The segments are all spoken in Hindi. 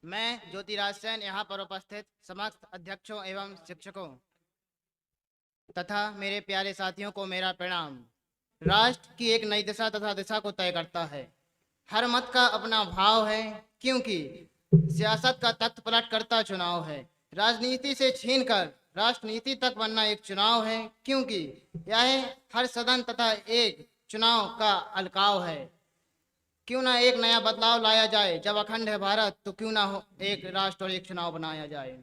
मैं ज्योतिराज सेन यहाँ पर उपस्थित समस्त अध्यक्षों एवं शिक्षकों तथा मेरे प्यारे साथियों को मेरा प्रणाम। राष्ट्र की एक नई दिशा तथा दिशा को तय करता है। हर मत का अपना भाव है, क्योंकि सियासत का तख्त पलट करता चुनाव है। राजनीति से छीनकर राष्ट्रनीति तक बनना एक चुनाव है, क्योंकि यह हर सदन तथा एक चुनाव का अलकाव है। क्यों ना एक नया बदलाव लाया जाए। जब अखंड है भारत तो क्यों ना हो एक राष्ट्र और एक चुनाव बनाया जाए।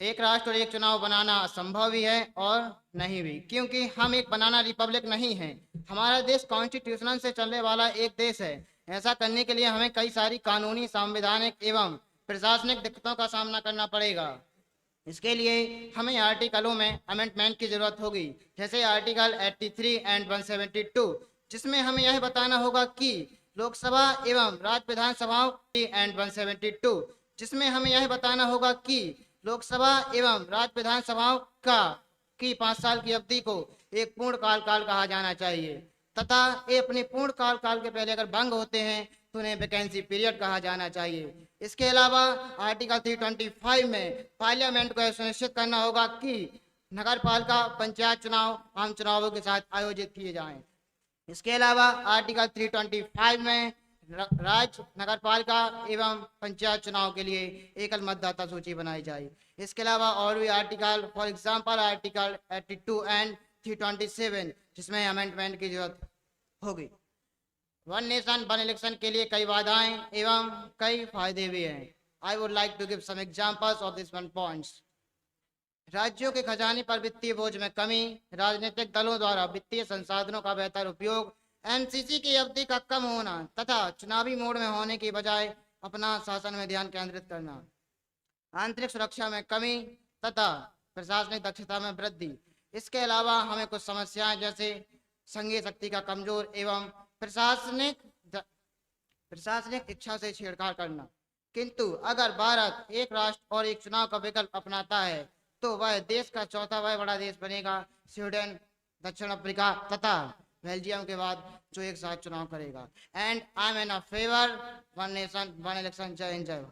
एक राष्ट्र और एक चुनाव बनाना असंभव भी है और नहीं भी, क्योंकि हम एक बनाना रिपब्लिक नहीं है। हमारा देश कॉन्स्टिट्यूशनल से चलने वाला एक देश है। ऐसा करने के लिए हमें कई सारी कानूनी, संवैधानिक एवं प्रशासनिक दिक्कतों का सामना करना पड़ेगा। इसके लिए हमें आर्टिकलों में अमेंडमेंट की जरूरत होगी, जैसे आर्टिकल 83 एंड 172, जिसमें हमें यह बताना होगा कि लोकसभा एवं राज्य विधानसभाओं एंड 172, जिसमें हमें यह बताना होगा कि लोकसभा एवं राज्य विधानसभाओं का की 5 साल की अवधि को एक पूर्ण काल कहा जाना चाहिए, तथा ये अपने पूर्ण काल के पहले अगर भंग होते हैं तो उन्हें वैकेंसी पीरियड कहा जाना चाहिए। इसके अलावा आर्टिकल 325 में पार्लियामेंट को यह सुनिश्चित करना होगा कि नगर पालिका, पंचायत चुनाव आम चुनावों के साथ आयोजित किए जाएं। इसके अलावा आर्टिकल 325 में राज्य, नगर पालिका एवं पंचायत चुनाव के लिए एकल मतदाता सूची बनाई जाए। इसके अलावा और भी article, for example article 82 and 327, जिसमें अमेंडमेंट की जरूरत होगी। वन नेशन वन इलेक्शन के लिए कई बाधाएं एवं कई फायदे भी हैं। I would like to give some examples of this one points. राज्यों के खजाने पर वित्तीय बोझ में कमी, राजनीतिक दलों द्वारा वित्तीय संसाधनों का बेहतर उपयोग, एमसीसी की अवधि का कम होना तथा चुनावी मोड में होने की बजाय अपना शासन में ध्यान केंद्रित करना, आंतरिक सुरक्षा में कमी तथा प्रशासनिक दक्षता में वृद्धि। इसके अलावा हमें कुछ समस्याएं जैसे संघीय शक्ति का कमजोर एवं प्रशासनिक इच्छा से छेड़छाड़ करना। किंतु अगर भारत एक राष्ट्र और एक चुनाव का विकल्प अपनाता है तो वह देश का चौथा वह बड़ा देश बनेगा, स्वीडन, दक्षिण अफ्रीका तथा बेल्जियम के बाद, जो एक साथ चुनाव करेगा। And I am in favour one nation one election. जय हिंद, जय।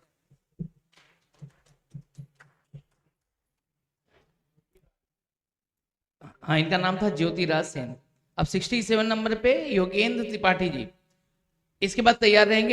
हाँ, इनका नाम था ज्योतिराज सेन। अब 67 नंबर पे योगेंद्र त्रिपाठी जी, इसके बाद तैयार रहेंगे।